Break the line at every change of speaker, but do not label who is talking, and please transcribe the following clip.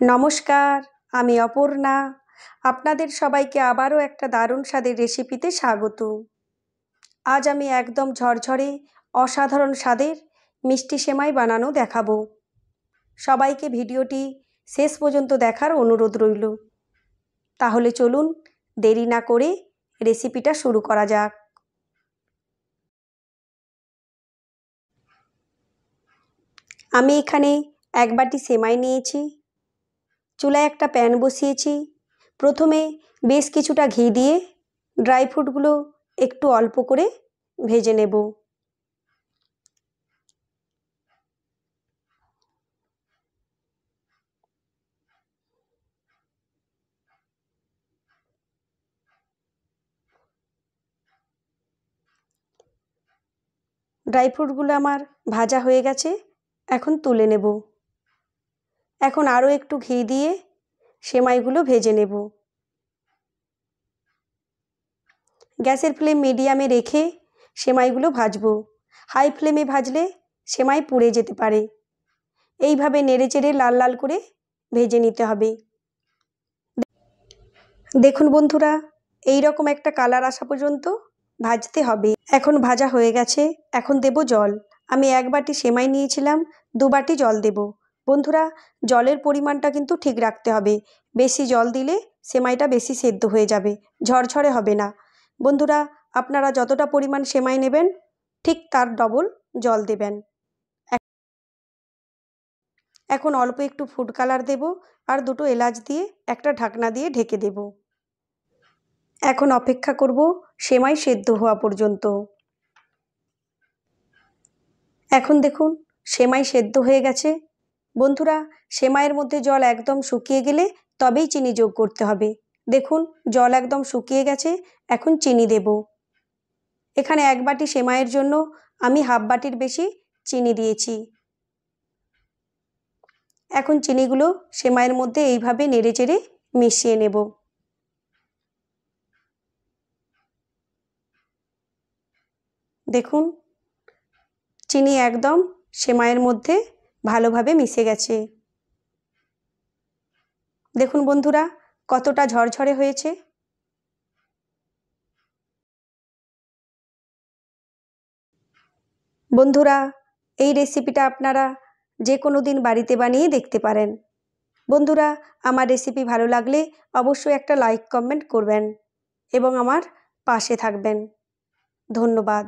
নমস্কার, আমি অপর্ণা। আপনাদের সবাইকে আবারও একটা দারুণ স্বাদের রেসিপিতে স্বাগত। আজ আমি একদম ঝরঝরে অসাধারণ স্বাদের মিষ্টি সেমাই বানানো দেখাবো। সবাইকে ভিডিওটি শেষ পর্যন্ত দেখার অনুরোধ রইল। তাহলে চলুন দেরি না করে রেসিপিটা শুরু করা যাক। আমি এখানে এক বাটি সেমাই নিয়েছি। চুলায় একটা প্যান বসিয়েছি। প্রথমে বেশ কিছুটা ঘি দিয়ে ড্রাই ফ্রুটগুলো একটু অল্প করে ভেজে নেব। ড্রাই ফ্রুটগুলো আমার ভাজা হয়ে গেছে, এখন তুলে নেব। এখন আরও একটু ঘি দিয়ে সেমাইগুলো ভেজে নেব। গ্যাসের ফ্লেম মিডিয়ামে রেখে সেমাইগুলো ভাজবো। হাই ফ্লেমে ভাজলে সেমাই পুড়ে যেতে পারে। এইভাবে নেড়েচেড়ে লাল লাল করে ভেজে নিতে হবে। দেখুন বন্ধুরা, এই রকম একটা কালার আসা পর্যন্ত ভাজতে হবে। এখন ভাজা হয়ে গেছে, এখন দেব জল। আমি এক বাটি সেমাই নিয়েছিলাম, 2 বাটি জল দেব। বন্ধুরা, জলের পরিমাণটা কিন্তু ঠিক রাখতে হবে। বেশি জল দিলে সেমাইটা বেশি সেদ্ধ হয়ে যাবে, ঝরঝরে হবে না। বন্ধুরা, আপনারা যতটা পরিমাণ সেমাই নেবেন ঠিক তার ডবল জল দেবেন। এখন অল্প একটু ফুড কালার দেব আর 2টো এলাচ দিয়ে একটা ঢাকনা দিয়ে ঢেকে দেব। এখন অপেক্ষা করব সেমাই সেদ্ধ হওয়া পর্যন্ত। এখন দেখুন সেমাই সেদ্ধ হয়ে গেছে। বন্ধুরা, সেমাইয়ের মধ্যে জল একদম শুকিয়ে গেলে তবেই চিনি যোগ করতে হবে। দেখুন জল একদম শুকিয়ে গেছে, এখন চিনি দেব। এখানে 1 বাটি সেমাইয়ের জন্য আমি হাফ বাটির বেশি চিনি দিয়েছি। এখন চিনিগুলো সেমাইয়ের মধ্যে এইভাবে নেড়েচেড়ে মিশিয়ে নেব। দেখুন চিনি একদম সেমাইয়ের মধ্যে ভালোভাবে মিশে গেছে। দেখুন বন্ধুরা কতটা ঝরঝরে হয়েছে। বন্ধুরা, এই রেসিপিটা আপনারা যে কোনো দিন বাড়িতে বানিয়ে দেখতে পারেন। বন্ধুরা, আমার রেসিপি ভালো লাগলে অবশ্যই একটা লাইক কমেন্ট করবেন এবং আমার পাশে থাকবেন। ধন্যবাদ।